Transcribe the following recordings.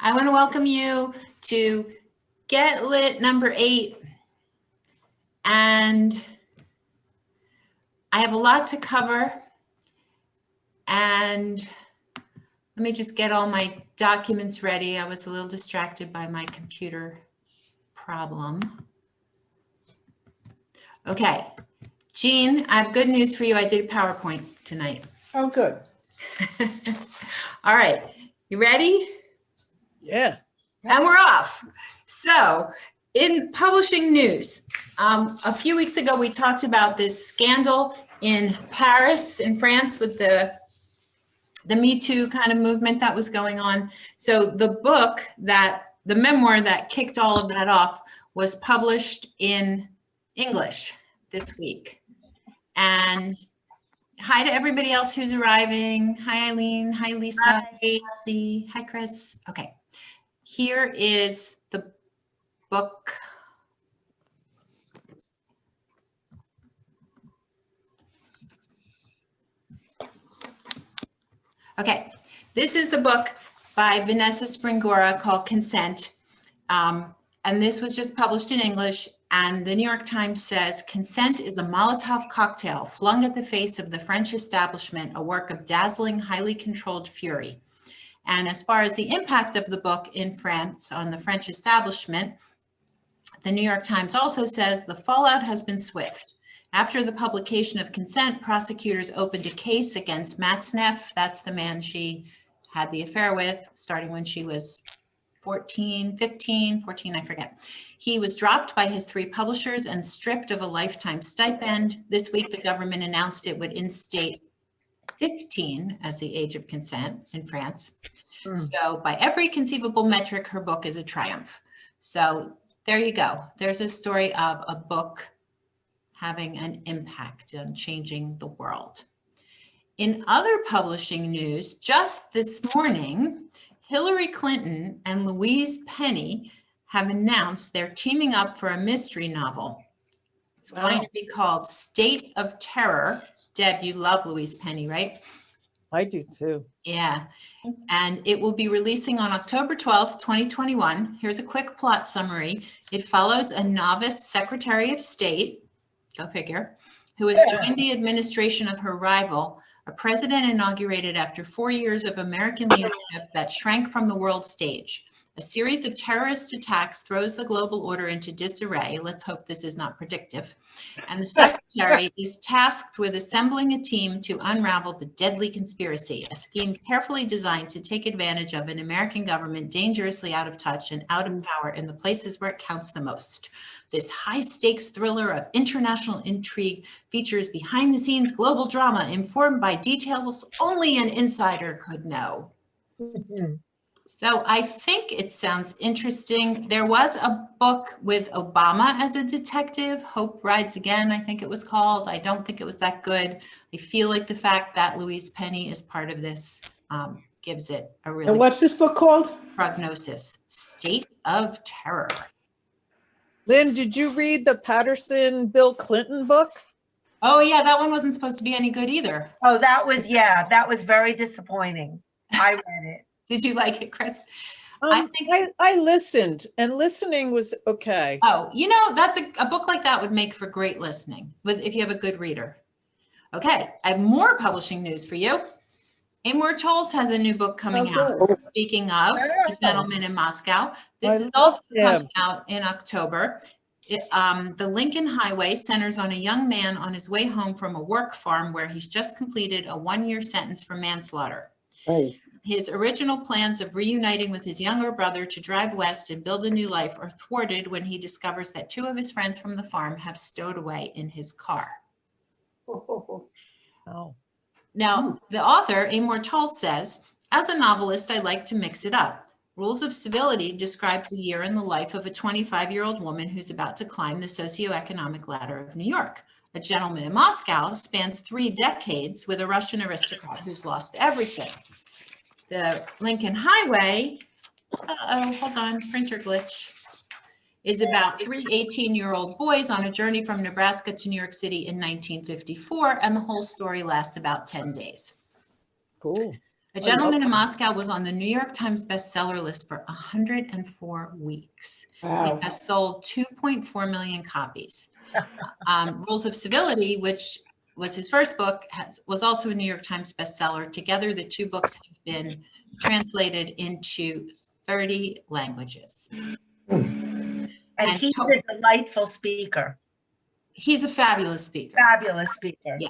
I want to welcome you to Get Lit number 8. And I have a lot to cover. And let me just get all my documents ready. I was a little distracted by my computer problem. Okay, Jean, I have good news for you. I did a PowerPoint tonight. Oh, good. All right, you ready? Yeah. And we're off. So in publishing news, a few weeks ago, we talked about this scandal in Paris, in France, with the Me Too kind of movement that was going on. So the memoir that kicked all of that off was published in English this week. And hi to everybody else who's arriving. Hi, Eileen. Hi, Lisa. Hi. Cassie. Hi, Chris. Okay. Here is the book. Okay, this is the book by Vanessa Springora called Consent. And this was just published in English. And the New York Times says, Consent is a Molotov cocktail flung at the face of the French establishment, a work of dazzling, highly controlled fury. And as far as the impact of the book in France on the French establishment, the New York Times also says the fallout has been swift. After the publication of Consent, prosecutors opened a case against Matzneff. That's the man she had the affair with, starting when she was 14, I forget. He was dropped by his 3 publishers and stripped of a lifetime stipend. This week, the government announced it would instate 15 as the age of consent in France. So by every conceivable metric, her book is a triumph. So there you go. There's a story of a book having an impact on changing the world. In other publishing news, just this morning, Hillary Clinton and Louise Penny have announced they're teaming up for a mystery novel. It's going to be called State of Terror. Deb, you love Louise Penny, right? I do too. Yeah. And it will be releasing on October 12th, 2021. Here's a quick plot summary. It follows a novice Secretary of State, go figure, who has joined the administration of her rival, a president inaugurated after 4 years of American leadership that shrank from the world stage. A series of terrorist attacks throws the global order into disarray. Let's hope this is not predictive. And the secretary is tasked with assembling a team to unravel the deadly conspiracy, a scheme carefully designed to take advantage of an American government dangerously out of touch and out of power in the places where it counts the most. This high-stakes thriller of international intrigue features behind-the-scenes global drama informed by details only an insider could know. So I think it sounds interesting. There was a book with Obama as a detective, Hope Rides Again, I think it was called. I don't think it was that good. I feel like the fact that Louise Penny is part of this gives it a really And what's this book called? prognosis. State of Terror. Lynn, did you read the Patterson Bill Clinton book? Oh yeah, that one wasn't supposed to be any good either. Oh, that was very disappointing. I read it. Did you like it, Chris? I listened, and listening was okay. Oh, you know, that's a book like that would make for great listening if you have a good reader. Okay, I have more publishing news for you. Amor Tolls has a new book coming out. Good. Speaking of The Gentleman in Moscow, this is also coming out in October. The Lincoln Highway centers on a young man on his way home from a work farm where he's just completed a 1-year sentence for manslaughter. Right. His original plans of reuniting with his younger brother to drive west and build a new life are thwarted when he discovers that 2 of his friends from the farm have stowed away in his car. Oh. Now, the author, Amor Tolls, says, as a novelist, I like to mix it up. Rules of Civility describes the year in the life of a 25-year-old woman who's about to climb the socioeconomic ladder of New York. A Gentleman in Moscow spans 3 decades with a Russian aristocrat who's lost everything. The Lincoln Highway, hold on, printer glitch, is about 3 18-year-old boys on a journey from Nebraska to New York City in 1954, and the whole story lasts about 10 days. Cool. A Gentleman in Moscow was on the New York Times bestseller list for 104 weeks. Wow. It has sold 2.4 million copies. Rules of Civility, which was his first book, was also a New York Times bestseller. Together, the two books have been translated into 30 languages. And And he's a delightful speaker, He's a fabulous speaker. fabulous speaker. Yeah.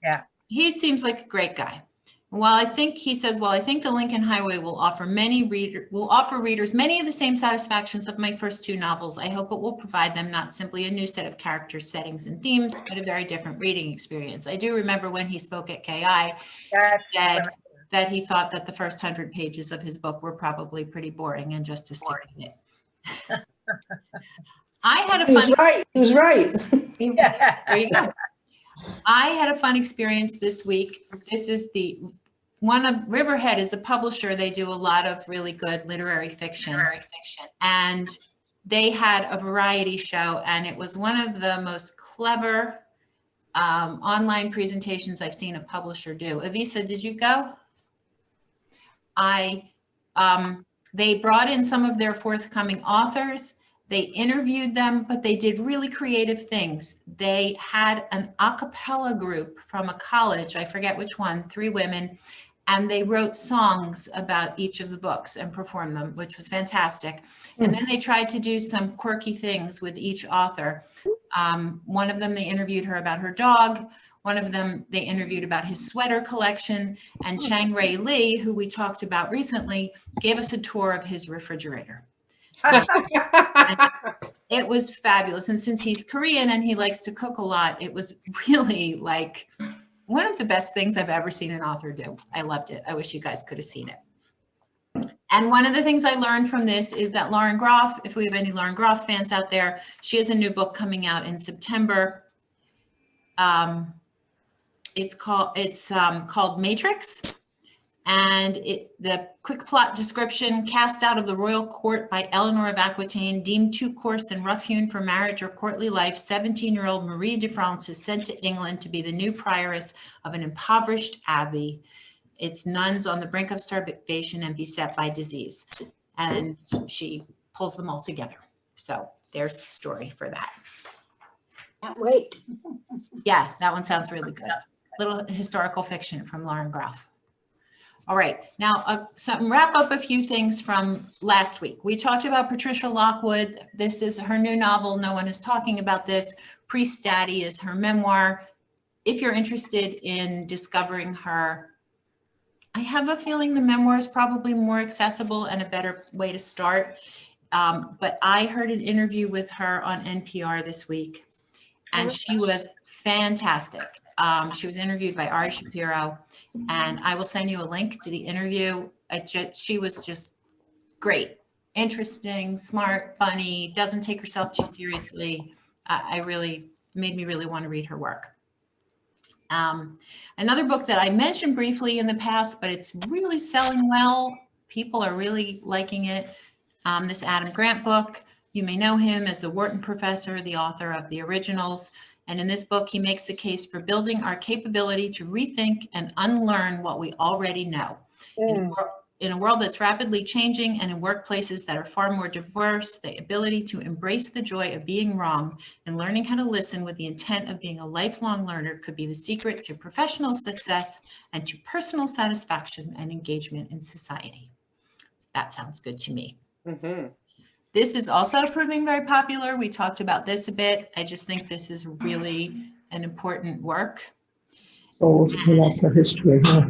Yeah. He seems like a great guy. While I think the Lincoln Highway will offer readers many of the same satisfactions of my first two novels, I hope it will provide them not simply a new set of characters, settings, and themes, but a very different reading experience. I do remember when he spoke at KI, he said that he thought that the first 100 pages of his book were probably pretty boring and just to stick with it. I had a He was right. He was right. There you go. I had a fun experience this week. This is one of Riverhead is a publisher. They do a lot of really good literary fiction. And they had a variety show, and it was one of the most clever online presentations I've seen a publisher do. Avisa, did you go? They brought in some of their forthcoming authors. They interviewed them, but they did really creative things. They had an a cappella group from a college, I forget which one, 3 women, and they wrote songs about each of the books and performed them, which was fantastic. And then they tried to do some quirky things with each author. One of them, they interviewed her about her dog. One of them, they interviewed about his sweater collection. And Chang Ray Lee, who we talked about recently, gave us a tour of his refrigerator. It was fabulous. And since he's Korean and he likes to cook a lot, it was really like one of the best things I've ever seen an author do. I loved it. I wish you guys could have seen it. And one of the things I learned from this is that Lauren Groff, if we have any Lauren Groff fans out there, she has a new book coming out in September. It's called Matrix. And the quick plot description: cast out of the royal court by Eleanor of Aquitaine, deemed too coarse and rough-hewn for marriage or courtly life, 17-year-old Marie de France is sent to England to be the new prioress of an impoverished abbey. Its nuns on the brink of starvation and beset by disease. And she pulls them all together. So there's the story for that. Can't wait. Yeah, that one sounds really good. Little historical fiction from Lauren Groff. All right, now wrap up a few things from last week. We talked about Patricia Lockwood. This is her new novel. No one is talking about this. Priest Daddy is her memoir. If you're interested in discovering her, I have a feeling the memoir is probably more accessible and a better way to start. But I heard an interview with her on NPR this week, and she was fantastic. She was interviewed by Ari Shapiro, and I will send you a link to the interview. She was just great, interesting, smart, funny, doesn't take herself too seriously. Made me really want to read her work. Another book that I mentioned briefly in the past, but it's really selling well. People are really liking it. This Adam Grant book. You may know him as the Wharton professor, the author of the originals. And in this book, he makes the case for building our capability to rethink and unlearn what we already know. In a world that's rapidly changing and in workplaces that are far more diverse, the ability to embrace the joy of being wrong and learning how to listen with the intent of being a lifelong learner could be the secret to professional success and to personal satisfaction and engagement in society. That sounds good to me. Mm-hmm. This is also proving very popular. We talked about this a bit. I just think this is really an important work. So lots of history. Huh?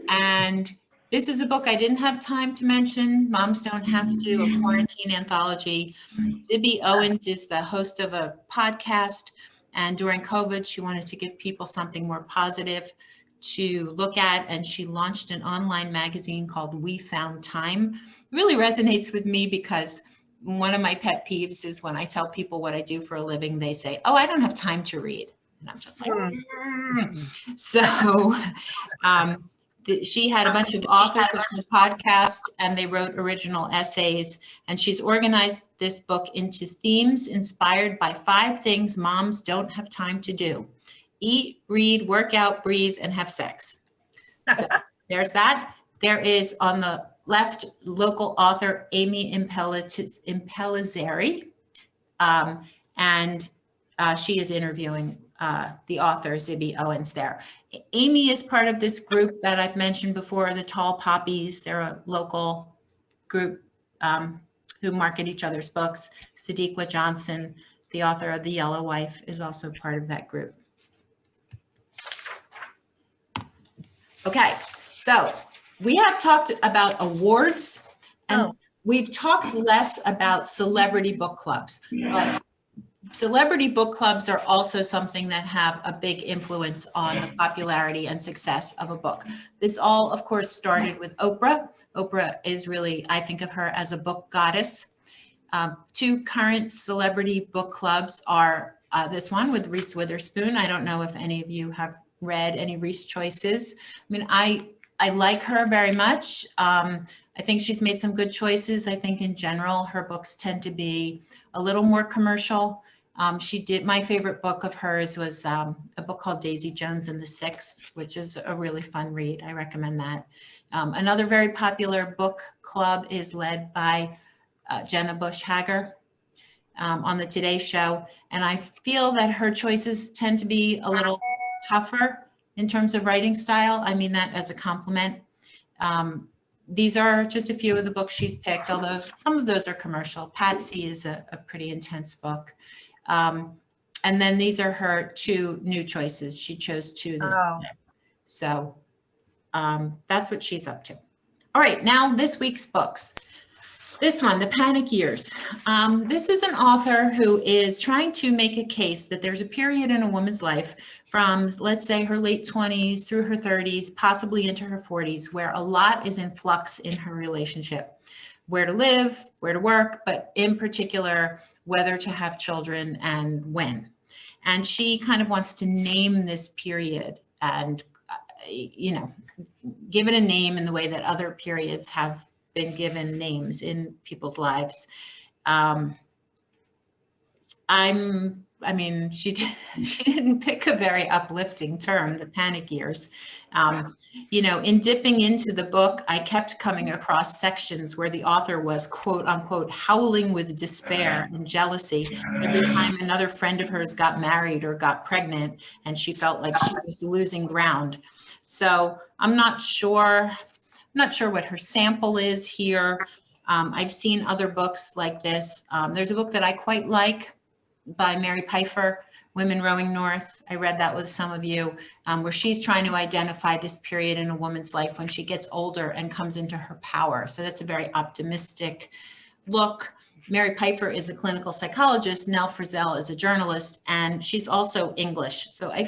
And this is a book I didn't have time to mention. Moms Don't Have to, a quarantine anthology. Zibby Owens is the host of a podcast. And during COVID, she wanted to give people something more positive to look at. And she launched an online magazine called We Found Time. It really resonates with me because one of my pet peeves is when I tell people what I do for a living, they say, oh, I don't have time to read. And I'm just like, So she had a bunch of authors on the podcast and they wrote original essays. And she's organized this book into themes inspired by 5 things moms don't have time to do: eat, read, work out, breathe, and have sex. So there's that. There is on the left, local author Amy Impellizzeri, and she is interviewing the author, Zibby Owens there. Amy is part of this group that I've mentioned before, the Tall Poppies. They're a local group who market each other's books. Sadiqa Johnson, the author of The Yellow Wife, is also part of that group. Okay, so we have talked about awards, and we've talked less about celebrity book clubs, but celebrity book clubs are also something that have a big influence on the popularity and success of a book. This all, of course, started with Oprah. Oprah is really, I think of her as a book goddess. Two current celebrity book clubs are this one with Reese Witherspoon. I don't know if any of you have read any Reese choices. I mean, I like her very much. I think she's made some good choices. I think in general, her books tend to be a little more commercial. My favorite book of hers was a book called Daisy Jones and the Six, which is a really fun read. I recommend that. Another very popular book club is led by Jenna Bush Hager on the Today Show. And I feel that her choices tend to be a little tougher in terms of writing style. I mean that as a compliment. These are just a few of the books she's picked, although some of those are commercial. Patsy is a pretty intense book. And then these are her two new choices. She chose two this time. So that's what she's up to. All right, now this week's books. This one, The Panic Years. This is an author who is trying to make a case that there's a period in a woman's life from, let's say, her late 20s through her 30s, possibly into her 40s, where a lot is in flux in her relationship. Where to live, where to work, but in particular, whether to have children and when. And she kind of wants to name this period and, give it a name in the way that other periods have been given names in people's lives. She didn't pick a very uplifting term, the panic years. In dipping into the book, I kept coming across sections where the author was, quote unquote, howling with despair and jealousy every time another friend of hers got married or got pregnant, and she felt like she was losing ground. So I'm not sure what her sample is here. I've seen other books like this. There's a book that I quite like by Mary Pfeiffer, Women Rowing North. I read that with some of you, where she's trying to identify this period in a woman's life when she gets older and comes into her power. So that's a very optimistic look. Mary Pfeiffer is a clinical psychologist. Nell Frizzell is a journalist, and she's also English. So I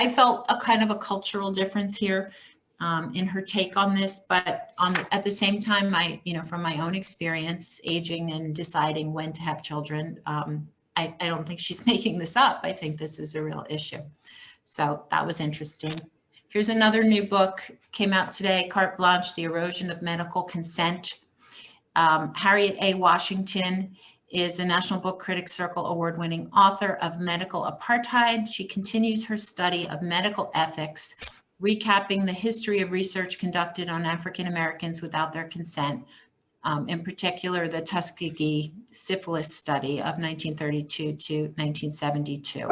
felt a kind of a cultural difference here in her take on this, but at the same time, from my own experience, aging and deciding when to have children, I don't think she's making this up. I think this is a real issue. So that was interesting. Here's another new book, came out today, Carte Blanche, The Erosion of Medical Consent. Harriet A. Washington is a National Book Critics Circle award-winning author of Medical Apartheid. She continues her study of medical ethics, recapping the history of research conducted on African Americans without their consent, in particular the Tuskegee syphilis study of 1932 to 1972.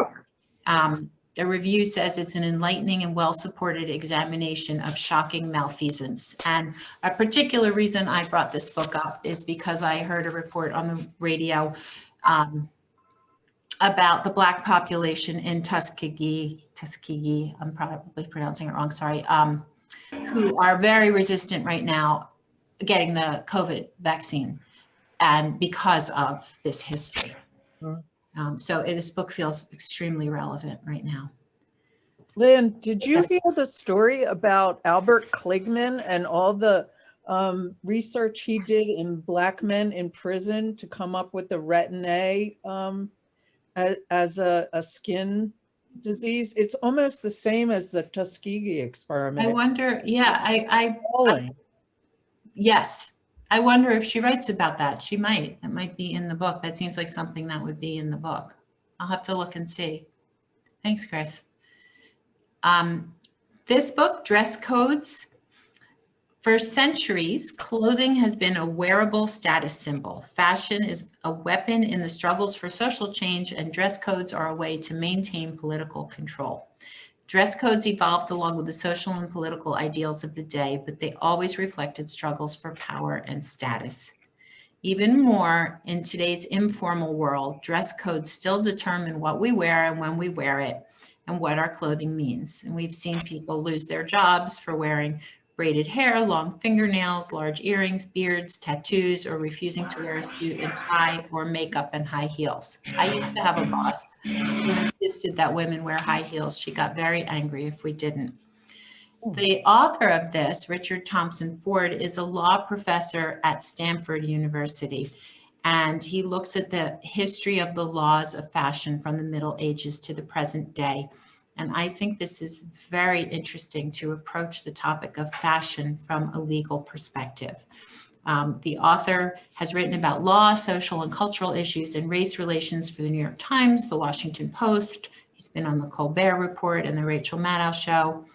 The review says it's an enlightening and well-supported examination of shocking malfeasance. And a particular reason I brought this book up is because I heard a report on the radio about the Black population in Tuskegee, I'm probably pronouncing it wrong, sorry, who are very resistant right now getting the COVID vaccine, and because of this history. So this book feels extremely relevant right now. Lynn, did you hear the story about Albert Kligman and all the research he did in Black men in prison to come up with the retin A as a skin disease? It's almost the same as the Tuskegee experiment. I wonder, yeah, yes. I wonder if she writes about that. She might. It might be in the book. That seems like something that would be in the book. I'll have to look and see. Thanks, Chris. This book, Dress Codes, For centuries, clothing has been a wearable status symbol. Fashion is a weapon in the struggles for social change, and dress codes are a way to maintain political control. Dress codes evolved along with the social and political ideals of the day, but they always reflected struggles for power and status. Even more, in today's informal world, dress codes still determine what we wear and when we wear it, and what our clothing means. And we've seen people lose their jobs for wearing braided hair, long fingernails, large earrings, beards, tattoos, or refusing to wear a suit and tie or makeup and high heels. I used to have a boss who insisted that women wear high heels. She got very angry if we didn't. The author of this, Richard Thompson Ford, is a law professor at Stanford University, and he looks at the history of the laws of fashion from the Middle Ages to the present day. And I think this is very interesting to approach the topic of fashion from a legal perspective. The author has written about law, social and cultural issues, and race relations for the New York Times, the Washington Post. He's been on the Colbert Report and the Rachel Maddow Show.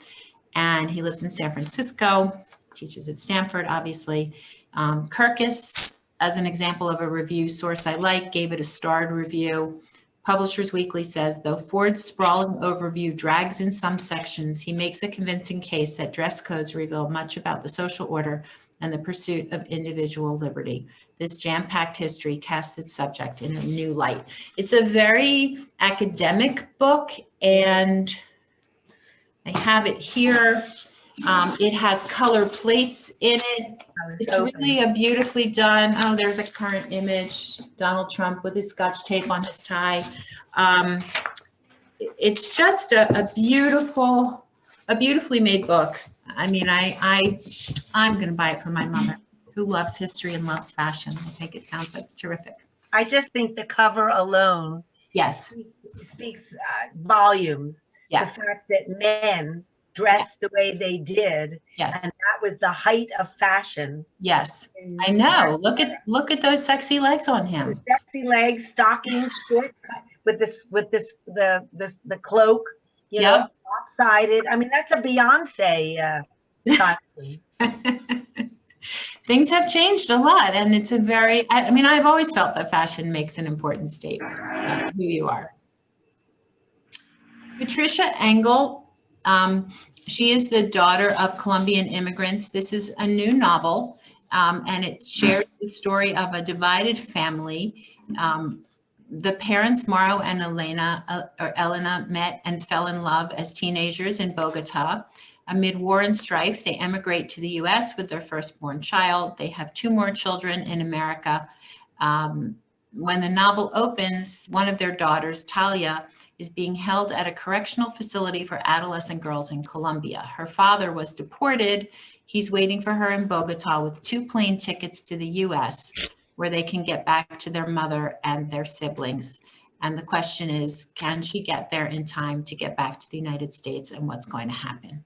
And he lives in San Francisco, teaches at Stanford, obviously. Kirkus, as an example of a review source I like, gave it a starred review. Publishers Weekly says, though Ford's sprawling overview drags in some sections, he makes a convincing case that dress codes reveal much about the social order and the pursuit of individual liberty. This jam-packed history casts its subject in a new light. It's a very academic book, and I have it here. It has color plates in it. It's really a beautifully done, oh, there's a current image, Donald Trump with his Scotch tape on his tie. It's just a beautifully made book. I mean, I'm going to buy it for my mother, who loves history and loves fashion. I think it sounds like terrific. I just think the cover alone Yes. speaks volumes. Yeah. The fact that men dressed the way they did, Yes. and that was the height of fashion. Yes. I know. Look at those sexy legs on him. Sexy legs, stockings, short cut, with the cloak, you know, lopsided. I mean, that's a Beyonce costume. Things have changed a lot, and it's a very, I mean, I've always felt that fashion makes an important statement of who you are. Patricia Engel, she is the daughter of Colombian immigrants. This is a new novel, and it shares the story of a divided family. The parents, Mauro and Elena, met and fell in love as teenagers in Bogota. Amid war and strife, they emigrate to the US with their firstborn child. They have 2 more children in America. When the novel opens, one of their daughters, Talia, is being held at a correctional facility for adolescent girls in Colombia. Her father was deported. He's waiting for her in Bogota with 2 plane tickets to the US, where they can get back to their mother and their siblings. And the question is, can she get there in time to get back to the United States, and what's going to happen?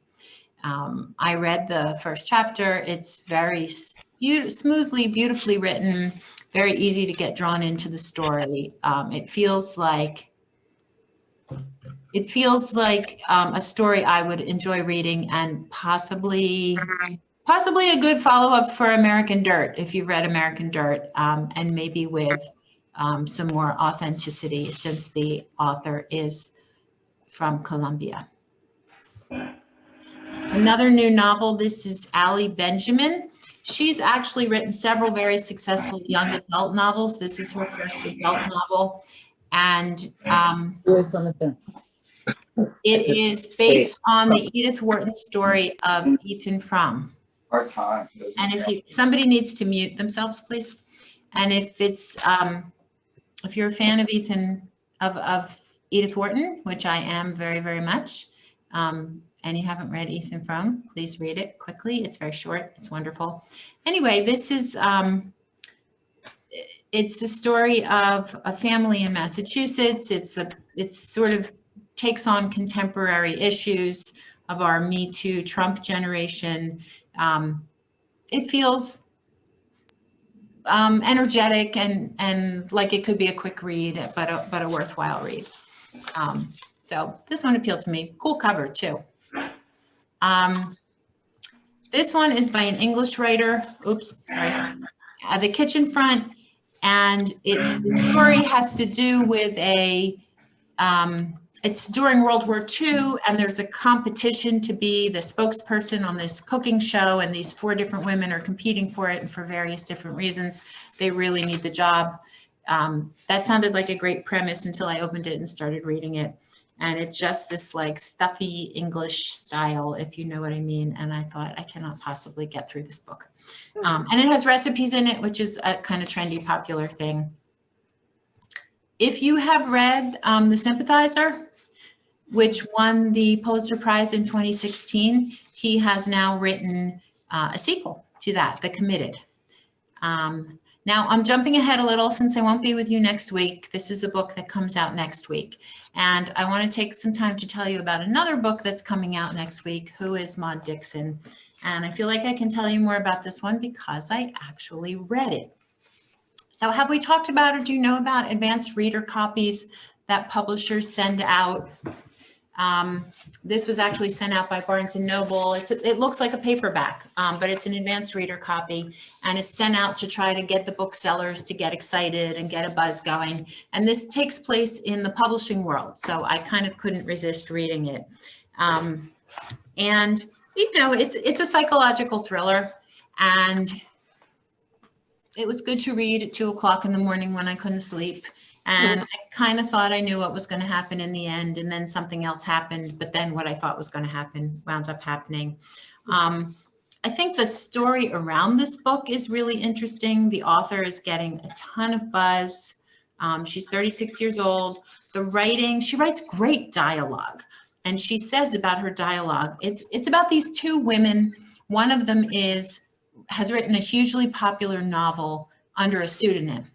I read the first chapter. It's very smoothly, beautifully written, very easy to get drawn into the story. It feels like a story I would enjoy reading, and possibly a good follow-up for American Dirt, if you've read American Dirt, and maybe with some more authenticity, since the author is from Colombia. Another new novel, this is Allie Benjamin. She's actually written several very successful young adult novels. This is her first adult novel, and it is based on the Edith Wharton story of Ethan Frome. And if somebody needs to mute themselves, please. And if it's if you're a fan of Edith Wharton, which I am very, very much, and you haven't read Ethan Frome, please read it quickly. It's very short. It's wonderful. Anyway, this is it's a story of a family in Massachusetts. It's sort of takes on contemporary issues of our Me Too Trump generation. It feels energetic and like it could be a quick read, but a worthwhile read. So this one appealed to me. Cool cover too. This one is by an English writer. Oops, sorry. The Kitchen Front, and the story has to do with it's during World War II, and there's a competition to be the spokesperson on this cooking show, and these 4 different women are competing for it, and for various different reasons, they really need the job. That sounded like a great premise until I opened it and started reading it. And it's just this like stuffy English style, if you know what I mean. And I thought, I cannot possibly get through this book. And it has recipes in it, which is a kind of trendy, popular thing. If you have read The Sympathizer, which won the Pulitzer Prize in 2016, he has now written a sequel to that, The Committed. Now, I'm jumping ahead a little since I won't be with you next week. This is a book that comes out next week. And I want to take some time to tell you about another book that's coming out next week, Who is Maud Dixon? And I feel like I can tell you more about this one because I actually read it. So have we talked about, or do you know about advanced reader copies that publishers send out? This was actually sent out by Barnes & Noble. It looks like a paperback, but it's an advanced reader copy, and it's sent out to try to get the booksellers to get excited and get a buzz going. And this takes place in the publishing world, so I kind of couldn't resist reading it. And you know, it's a psychological thriller, and it was good to read at 2 o'clock in the morning when I couldn't sleep. And I kind of thought I knew what was going to happen in the end, and then something else happened, but then what I thought was going to happen wound up happening. I think the story around this book is really interesting. The author is getting a ton of buzz. She's 36 years old. The writing, she writes great dialogue. And she says about her dialogue, it's about these 2 women. One of them has written a hugely popular novel under a pseudonym.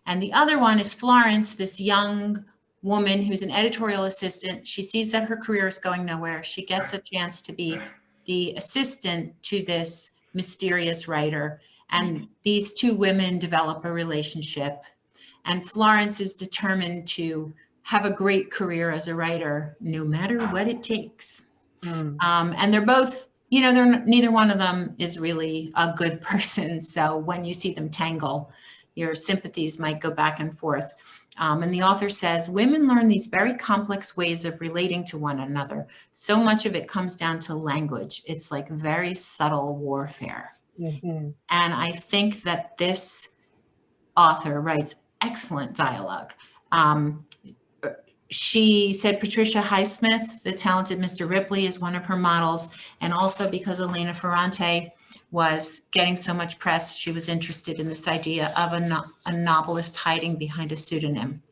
And the other one is Florence, this young woman who's an editorial assistant. She sees that her career is going nowhere. She gets a chance to be the assistant to this mysterious writer. And these 2 women develop a relationship. And Florence is determined to have a great career as a writer, no matter what it takes. And they're both, you know, neither one of them is really a good person. So when you see them tangle, your sympathies might go back and forth. And the author says, women learn these very complex ways of relating to one another. So much of it comes down to language. It's like very subtle warfare. And I think that this author writes excellent dialogue. She said Patricia Highsmith, the talented Mr. Ripley, is one of her models. And also because Elena Ferrante was getting so much press, she was interested in this idea of a novelist hiding behind a pseudonym.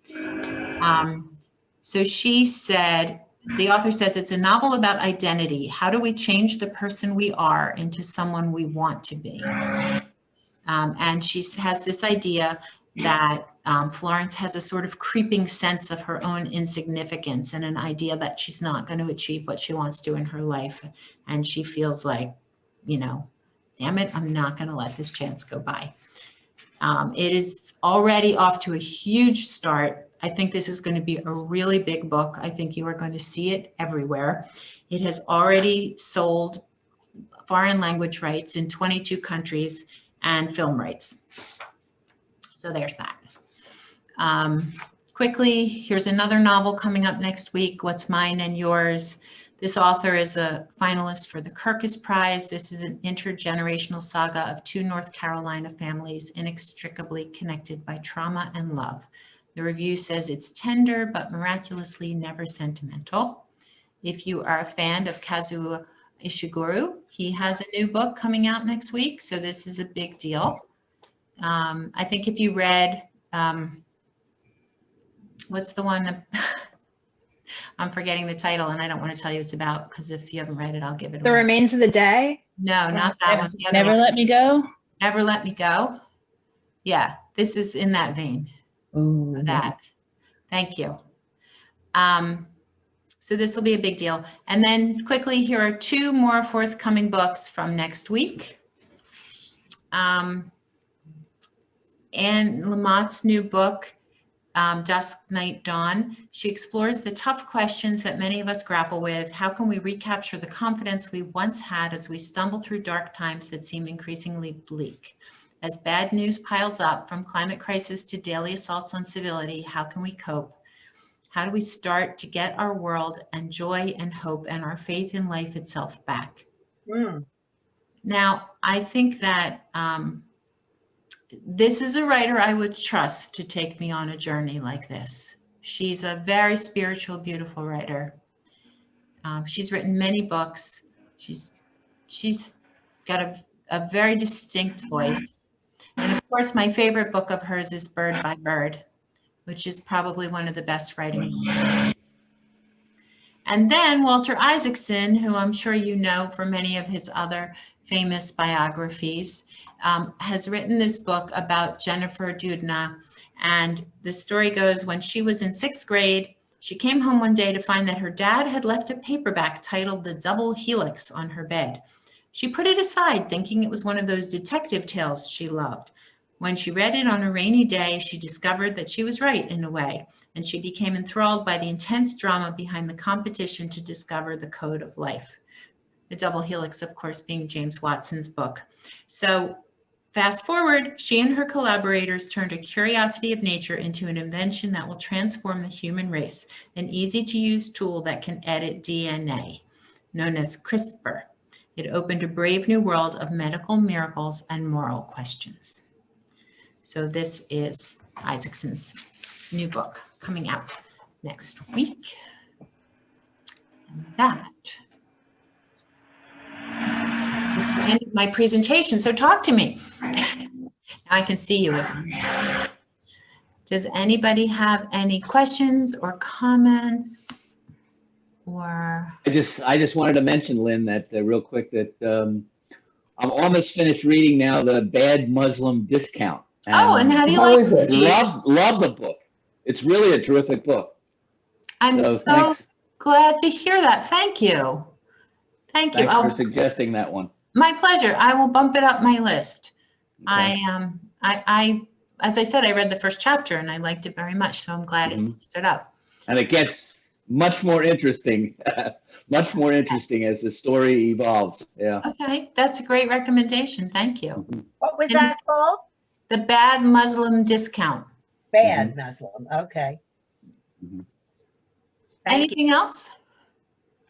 So she said, the author says, it's a novel about identity. How do we change the person we are into someone we want to be? And she has this idea that Florence has a sort of creeping sense of her own insignificance and an idea that she's not going to achieve what she wants to in her life. And she feels like, you know, damn it, I'm not going to let this chance go by. It is already off to a huge start. I think this is going to be a really big book. I think you are going to see it everywhere. It has already sold foreign language rights in 22 countries and film rights. So there's that. Quickly, here's another novel coming up next week, What's Mine and Yours. This author is a finalist for the Kirkus Prize. This is an intergenerational saga of 2 North Carolina families inextricably connected by trauma and love. The review says it's tender, but miraculously never sentimental. If you are a fan of Kazuo Ishiguro, he has a new book coming out next week, so this is a big deal. I think if you read, what's the one? I'm forgetting the title, and I don't want to tell you it's about, because if you haven't read it, I'll give it The away. Remains of the Day? No, not that one. The other Never one. Let Me Go? Never Let Me Go. Yeah, this is in that vein. Ooh, That. Thank you. So this will be a big deal. And then quickly, here are 2 more forthcoming books from next week. Anne Lamott's new book, Dusk, Night, Dawn. She explores the tough questions that many of us grapple with. How can we recapture the confidence we once had as we stumble through dark times that seem increasingly bleak? As bad news piles up, from climate crisis to daily assaults on civility, how can we cope? How do we start to get our world and joy and hope and our faith in life itself back? Mm. Now, I think that this is a writer I would trust to take me on a journey like this. She's a very spiritual, beautiful writer. She's written many books. She's got a very distinct voice. And of course, my favorite book of hers is Bird by Bird, which is probably one of the best writing. And then Walter Isaacson, who I'm sure you know from many of his other famous biographies, has written this book about Jennifer Doudna. And the story goes, when she was in 6th grade, she came home one day to find that her dad had left a paperback titled The Double Helix on her bed. She put it aside, thinking it was one of those detective tales she loved. When she read it on a rainy day, she discovered that she was right in a way, and she became enthralled by the intense drama behind the competition to discover the code of life. The Double Helix, of course, being James Watson's book. So fast forward, she and her collaborators turned a curiosity of nature into an invention that will transform the human race, an easy-to-use tool that can edit DNA, known as CRISPR. It opened a brave new world of medical miracles and moral questions. So this is Isaacson's new book coming out next week. And that is the end of my presentation. So talk to me. Now I can see you again. Does anybody have any questions or comments? Or I just wanted to mention, Lynn, that real quick, that I'm almost finished reading now the Bad Muslim Discount. and how do you How like is it? it? Love the book. It's really a terrific book. I'm so thanks. glad to hear that. Thank you. Thank you. Thanks for suggesting that one. My pleasure. I will bump it up my list. Okay. I as I said, I read the first chapter and I liked it very much, so I'm glad it stood up. And it gets much more interesting, much more interesting as the story evolves. Yeah. Okay, that's a great recommendation. Thank you. What was And- that called? The Bad Muslim Discount. Bad Muslim. Okay. Mhm. Thank you. Anything else?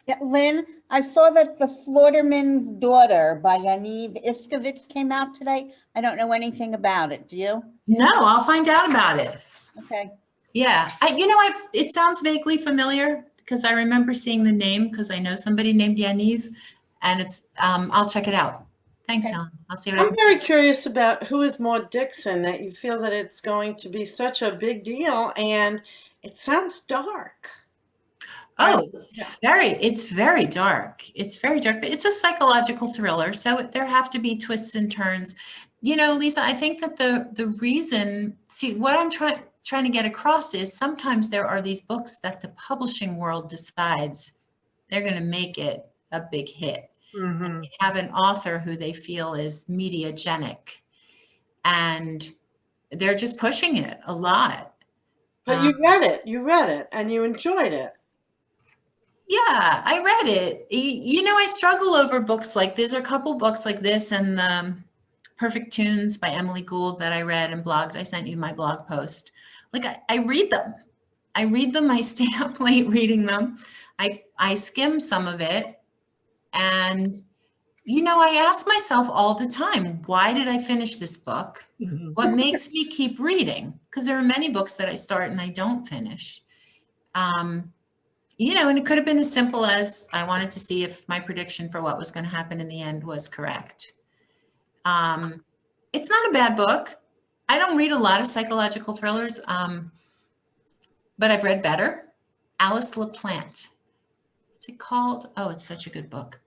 Yeah, Lynn, I saw that The Slaughterman's Daughter by Yaniv Iskovitz came out today. I don't know anything about it. Do you? No, I'll find out about it. Okay. Yeah, it sounds vaguely familiar because I remember seeing the name because I know somebody named Yaniv, and I'll check it out. Thanks, Okay. Ellen. I'll see what I I'm can. very curious about who is Maud Dixon, that you feel that it's going to be such a big deal, and it sounds dark. Oh, it's very dark. It's very dark, but it's a psychological thriller. So there have to be twists and turns. You know, Lisa, I think that the reason, see, what I'm trying to get across is sometimes there are these books that the publishing world decides they're going to make it a big hit. Mhm. They have an author who they feel is mediagenic, and they're just pushing it a lot. But you read it, and you enjoyed it. Yeah, I read it. You know, I struggle over books like there's a couple books like this and Perfect Tunes by Emily Gould that I read and blogged. I sent you my blog post. Like I read them. I stay up late reading them. I skim some of it. And, you know, I ask myself all the time, why did I finish this book? Mhm. What makes me keep reading? Because there are many books that I start and I don't finish. You know, and it could have been as simple as I wanted to see if my prediction for what was going to happen in the end was correct. It's not a bad book. I don't read a lot of psychological thrillers, but I've read better. Alice LaPlante. What's it called? Oh, it's such a good book.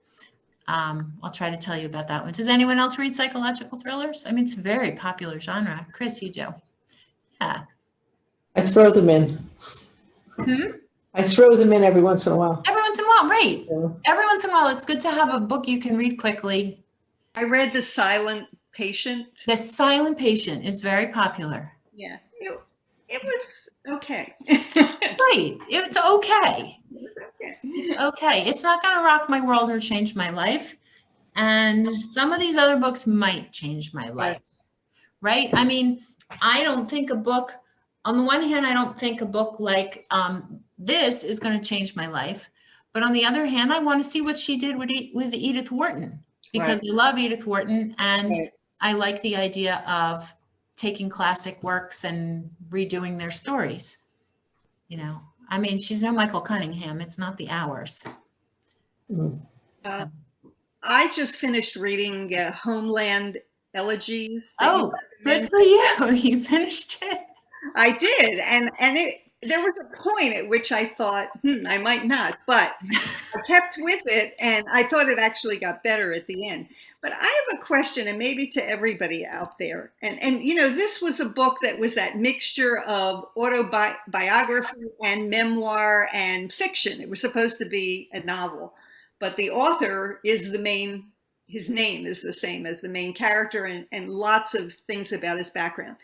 I'll try to tell you about that one. Does anyone else read psychological thrillers? I mean, it's a very popular genre. Chris, you do. Yeah. I throw them in. I throw them in every once in a while. Every once in a while, right. Yeah. Every once in a while, it's good to have a book you can read quickly. I read The Silent Patient. The Silent Patient is very popular. Yeah. It was okay. Right, it's okay. Okay. It's okay. It's not going to rock my world or change my life. And some of these other books might change my life, right? I mean, I don't think a book, on the one hand, I don't think a book like this is going to change my life. But on the other hand, I want to see what she did with Edith Wharton, because I love Edith Wharton and Right. I like the idea of taking classic works and redoing their stories. You know, I mean, she's no Michael Cunningham. It's not the hours. Mm. So. I just finished reading Homeland Elegies. that you Oh, good for you. You finished it. I did, and there was a point at which I thought, I might not, but I kept with it, and I thought it actually got better at the end. But I have a question, and maybe to everybody out there, and you know, this was a book that was that mixture of autobiography and memoir and fiction. It was supposed to be a novel, but the author is the main. His name is the same as the main character, and lots of things about his background.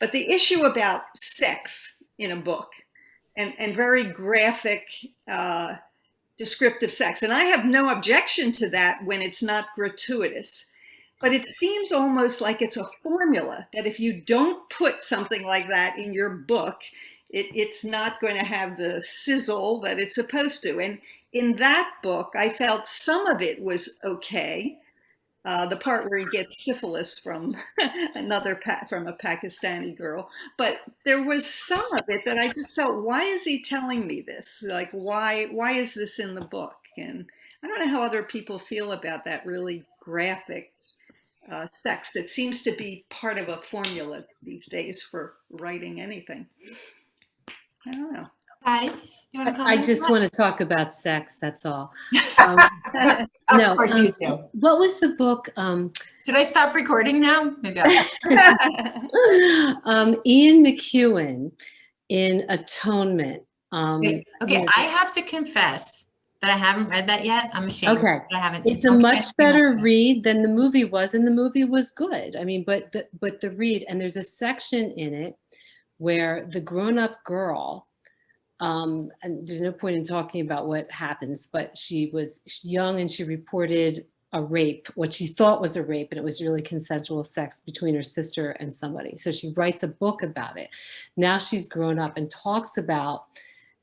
But the issue about sex in a book and very graphic, descriptive sex, and I have no objection to that when it's not gratuitous, but it seems almost like it's a formula that if you don't put something like that in your book, it's not going to have the sizzle that it's supposed to. And in that book, I felt some of it was okay. The part where he gets syphilis from from a Pakistani girl, but there was some of it that I just felt, why is he telling me this? Like, why is this in the book? And I don't know how other people feel about that really graphic sex that seems to be part of a formula these days for writing anything. I don't know. Patty, you want to I comment? just want to talk about sex, that's all. Of No, course you do. what was the book? Should I stop recording now? Maybe I'll. Ian McEwan in Atonement. Okay, yeah. I have to confess that I haven't read that yet. I'm ashamed. Okay. I haven't. It's a much better read than the movie was, and the movie was good. I mean, but the read, and there's a section in it where the grown-up girl, and there's no point in talking about what happens, but she was young and she reported a rape, what she thought was a rape, and it was really consensual sex between her sister and somebody. So she writes a book about it. Now she's grown up and talks about,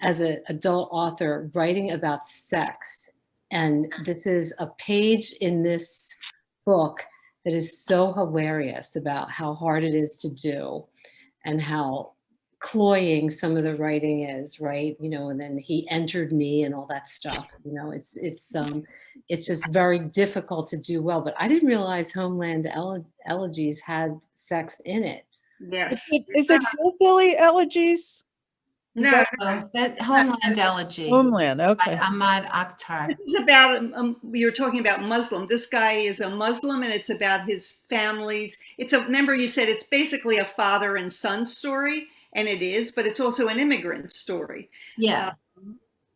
as an adult author, writing about sex. And this is a page in this book that is so hilarious about how hard it is to do and how cloying some of the writing is, right? You know, and then he entered me and all that stuff. You know, it's just very difficult to do well. But I didn't realize Homeland Elegies had sex in it. Yes. Is it Hillbilly Elegies? No, That Homeland Elegy. Homeland, okay. By Ahmad Akhtar. this is about, you're talking about Muslim. This guy is a Muslim, and it's about his families. Remember you said it's basically a father and son story, and it is, but it's also an immigrant story. Yeah.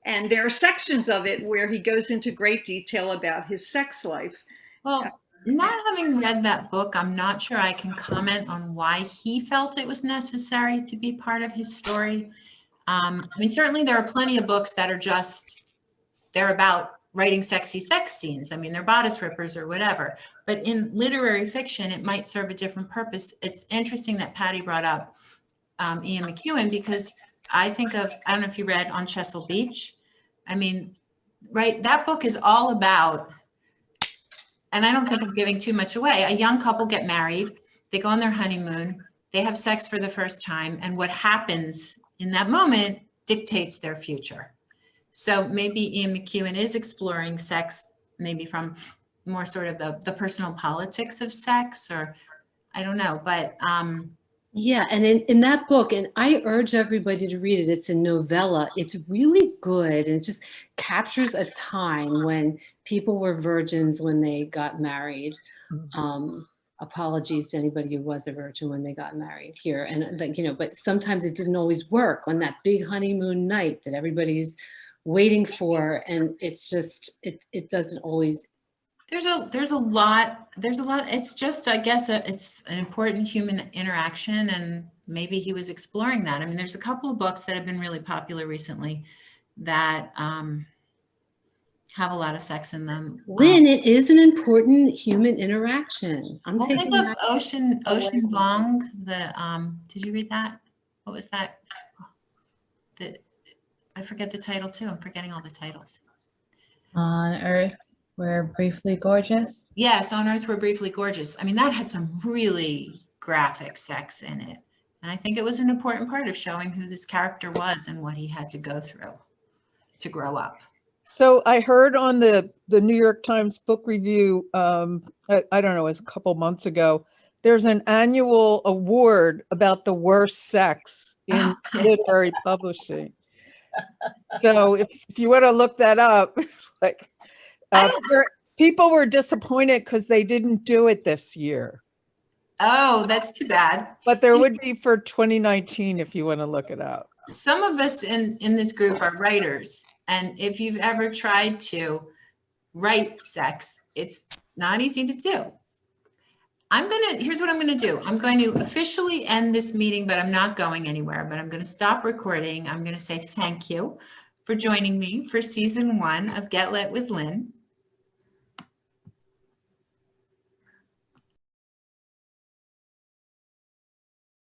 And there are sections of it where he goes into great detail about his sex life. Well, not having read that book, I'm not sure I can comment on why he felt it was necessary to be part of his story. I mean, certainly there are plenty of books that are they're about writing sexy sex scenes. I mean, they're bodice rippers or whatever. But in literary fiction, it might serve a different purpose. It's interesting that Patty brought up Ian McEwan, because I think of, I don't know if you read On Chesil Beach. I mean, right, that book is all about, and I don't think I'm giving too much away, a young couple get married, they go on their honeymoon, they have sex for the first time, and what happens in that moment dictates their future. So maybe Ian McEwan is exploring sex, maybe from more sort of the personal politics of sex, or I don't know, but yeah, and in that book, and I urge everybody to read it, it's a novella. It's really good, and it just captures a time when people were virgins when they got married. Apologies to anybody who was a virgin when they got married here. And you know, but sometimes it didn't always work on that big honeymoon night that everybody's waiting for. And it's just, it doesn't always. There's a lot, it's just, I guess it's an important human interaction. And maybe he was exploring that. I mean, there's a couple of books that have been really popular recently that have a lot of sex in them. Lynn, it is an important human interaction. I'm What taking of that. Ocean Vuong, did you read that? What was that? I forget the title too. I'm forgetting all the titles. On Earth, we're briefly gorgeous. Yes, On Earth We're Briefly Gorgeous. I mean, that had some really graphic sex in it. And I think it was an important part of showing who this character was and what he had to go through to grow up. So I heard on the New York Times book review, I don't know, it was a couple months ago, there's an annual award about the worst sex in literary publishing. So if you want to look that up, like people were disappointed because they didn't do it this year. Oh, that's too bad. But there would be for 2019 if you want to look it up. Some of us in this group are writers. And if you've ever tried to write sex, it's not easy to do. Here's what I'm going to do. I'm going to officially end this meeting, but I'm not going anywhere, but I'm going to stop recording. I'm going to say thank you for joining me for season 1 of Get Lit with Lynn.